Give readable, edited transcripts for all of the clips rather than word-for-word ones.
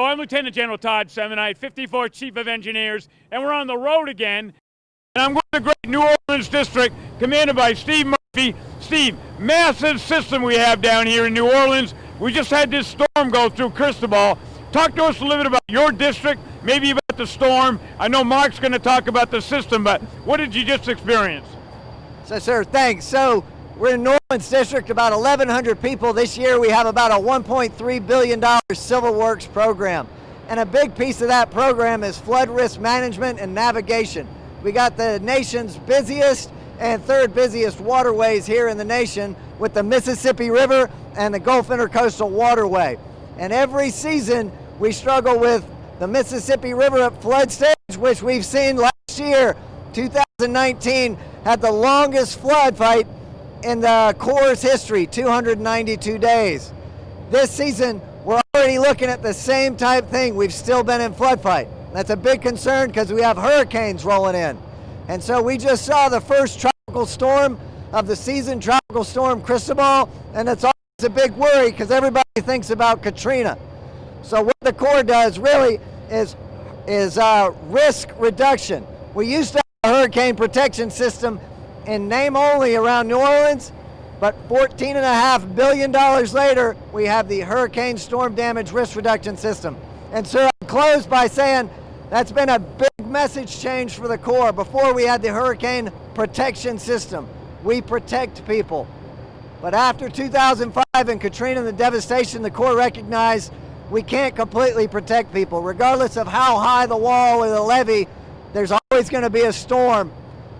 I'm Lieutenant General Todd Semonite, 54th Chief of Engineers, and we're on the road again. And I'm with the great New Orleans District, commanded by Steve Murphy. Steve, massive system we have down here in New Orleans. We just had this storm go through Cristobal. Talk to us a little bit about your district, maybe about the storm. I know Mark's going to talk about the system, but what did you just experience? So, sir, thanks. So, we're in New Orleans District, about 1,100 people. This year we have about a $1.3 billion civil works program. And a big piece of that program is flood risk management and navigation. We got the nation's busiest and third busiest waterways here in the nation with the Mississippi River and the Gulf Intercoastal Waterway. And every season we struggle with the Mississippi River at flood stage, which we've seen last year, 2019, had the longest flood fight in the Corps' history, 292 days. This season, we're already looking at the same type thing. We've still been in flood fight. That's a big concern because we have hurricanes rolling in. And so we just saw the first tropical storm of the season, Tropical Storm Cristobal, and it's always a big worry because everybody thinks about Katrina. So what the Corps does really is risk reduction. We used to have a hurricane protection system in name only around New Orleans, but $14.5 billion later, we have the Hurricane Storm Damage Risk Reduction System. And sir, I'll close by saying that's been a big message change for the Corps. Before we had the Hurricane Protection System, we protect people. But after 2005 and Katrina and the devastation, the Corps recognized we can't completely protect people. Regardless of how high the wall or the levee, there's always going to be a storm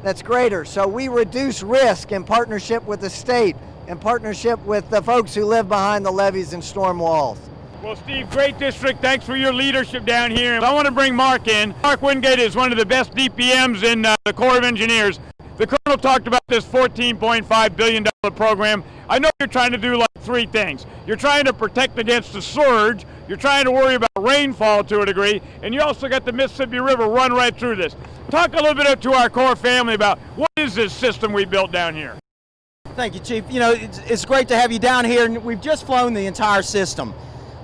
that's greater. So we reduce risk in partnership with the state, in partnership with the folks who live behind the levees and storm walls. Well, Steve, great district. Thanks for your leadership down here. I want to bring Mark in. Mark Wingate is one of the best DPMs in the Corps of Engineers. The Colonel talked about this $14.5 billion program. I know you're trying to do like three things. You're trying to protect against the surge, you're trying to worry about rainfall to a degree, and you also got the Mississippi River run right through this. Talk a little bit to our Corps family about what is this system we built down here? Thank you, Chief. You know, it's great to have you down here, and we've just flown the entire system.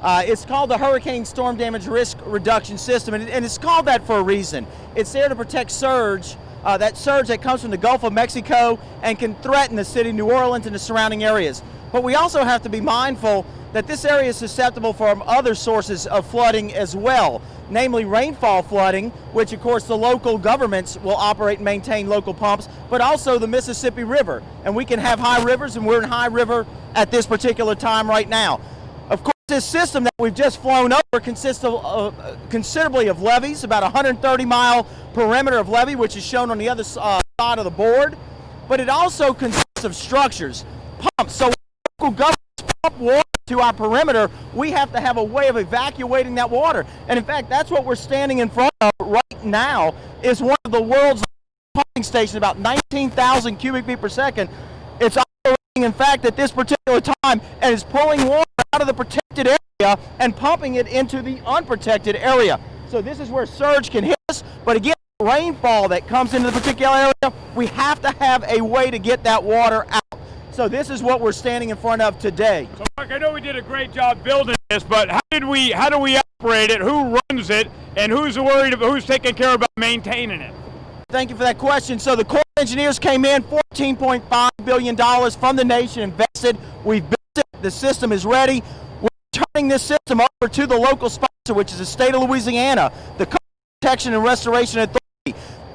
It's called the Hurricane Storm Damage Risk Reduction System, and it's called that for a reason. It's there to protect surge, that surge that comes from the Gulf of Mexico and can threaten the city of New Orleans and the surrounding areas. But we also have to be mindful that this area is susceptible from other sources of flooding as well, namely rainfall flooding, which of course the local governments will operate and maintain local pumps, but also the Mississippi River. And we can have high rivers, and we're in high river at this particular time right now. Of course, this system that we've just flown over consists of considerably of levees, about a 130-mile perimeter of levee, which is shown on the other side of the board. But it also consists of structures, pumps. So local governments pump water to our perimeter, we have to have a way of evacuating that water. And in fact, that's what we're standing in front of right now, is one of the world's pumping stations, about 19,000 cubic feet per second. It's operating, in fact, at this particular time, and is pulling water out of the protected area and pumping it into the unprotected area. So this is where surge can hit us, but again, rainfall that comes into the particular area, we have to have a way to get that water out. So this is what we're standing in front of today. So Mark, I know we did a great job building this, but how do we operate it? Who runs it? And who's taking care about maintaining it? Thank you for that question. So the Corps of Engineers came in, $14.5 billion from the nation invested. We've built it. The system is ready. We're turning this system over to the local sponsor, which is the state of Louisiana, the Coast Protection and Restoration Authority.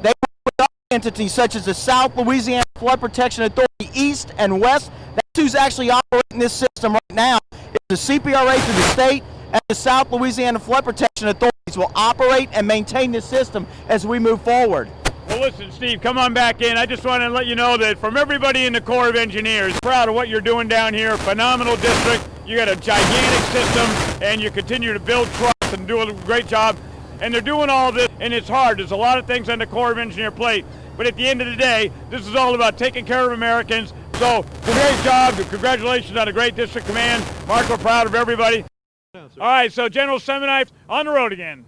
They work with other entities such as the South Louisiana Flood Protection Authority, East and West. That's who's actually operating this system right now. It's the CPRA through the state, and the South Louisiana Flood Protection Authorities will operate and maintain this system as we move forward. Well, listen, Steve, come on back in. I just want to let you know that from everybody in the Corps of Engineers, proud of what you're doing down here. Phenomenal district. You got a gigantic system, and you continue to build trust and do a great job. And they're doing all this, and it's hard. There's a lot of things on the Corps of Engineer plate. But at the end of the day, this is all about taking care of Americans. So, great job. Congratulations on a great district command. Mark, we're proud of everybody. All right, so General Semonite on the road again.